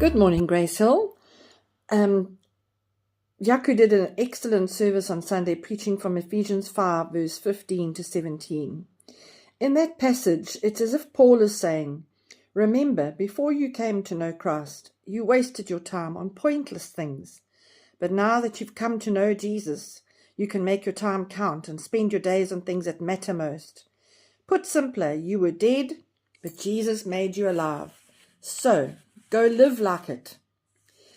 Good morning, GraceHill. Yaku did an excellent service on Sunday preaching from Ephesians 5 verse 15 to 17. In that passage, it's as if Paul is saying, remember, before you came to know Christ, you wasted your time on pointless things. But now that you've come to know Jesus, you can make your time count and spend your days on things that matter most. Put simpler, you were dead, but Jesus made you alive. So, go live like it.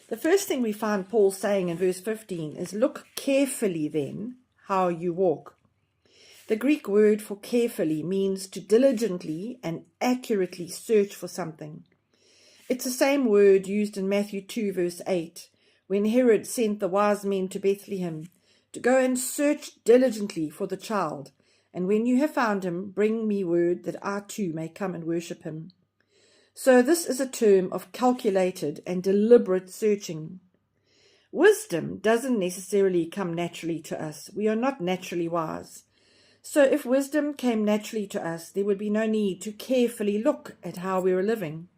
The first thing we find Paul saying in verse 15 is, look carefully then how you walk. The Greek word for carefully means to diligently and accurately search for something. It's the same word used in Matthew 2 verse 8, when Herod sent the wise men to Bethlehem to go and search diligently for the child, and when you have found him, bring me word that I too may come and worship him. So this is a term of calculated and deliberate searching. Wisdom doesn't necessarily come naturally to us. We are not naturally wise. So if wisdom came naturally to us, there would be no need to carefully look at how we were living.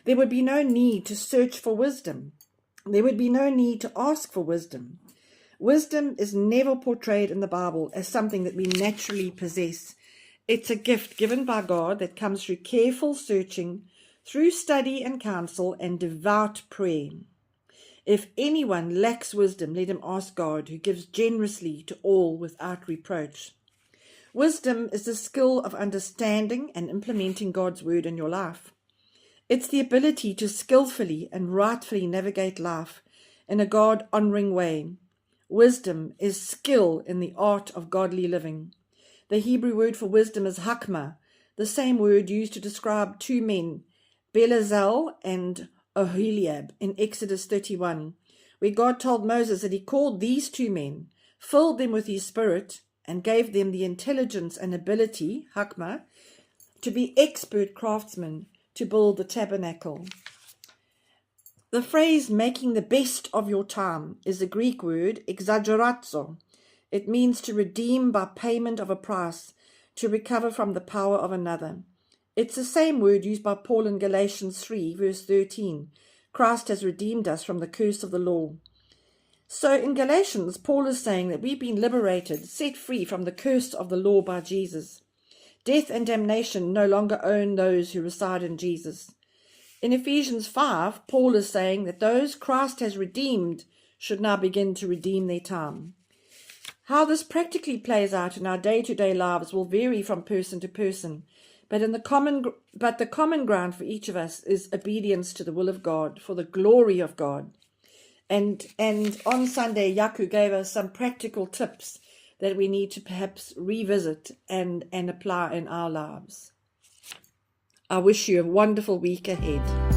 There would be no need to search for wisdom. There would be no need to ask for wisdom. Wisdom is never portrayed in the Bible as something that we naturally possess. It's a gift given by God that comes through careful searching, through study and counsel and devout prayer. If anyone lacks wisdom, let him ask God, who gives generously to all without reproach. Wisdom is the skill of understanding and implementing God's word in your life. It's the ability to skillfully and rightfully navigate life in a God-honoring way. Wisdom is skill in the art of godly living. The Hebrew word for wisdom is hakmah, the same word used to describe two men, Bezalel and Oholiab, in Exodus 31, where God told Moses that he called these two men, filled them with his spirit, and gave them the intelligence and ability, hakmah, to be expert craftsmen to build the tabernacle. The phrase making the best of your time is the Greek word exaggerazo. It means to redeem by payment of a price, to recover from the power of another. It's the same word used by Paul in Galatians 3 verse 13. Christ has redeemed us from the curse of the law. So in Galatians, Paul is saying that we've been liberated, set free from the curse of the law by Jesus. Death and damnation no longer own those who reside in Jesus. In Ephesians 5, Paul is saying that those Christ has redeemed should now begin to redeem their time. How this practically plays out in our day-to-day lives will vary from person to person, but the common ground for each of us is obedience to the will of God, for the glory of God. And on Sunday, Yaku gave us some practical tips that we need to perhaps revisit and apply in our lives. I wish you a wonderful week ahead.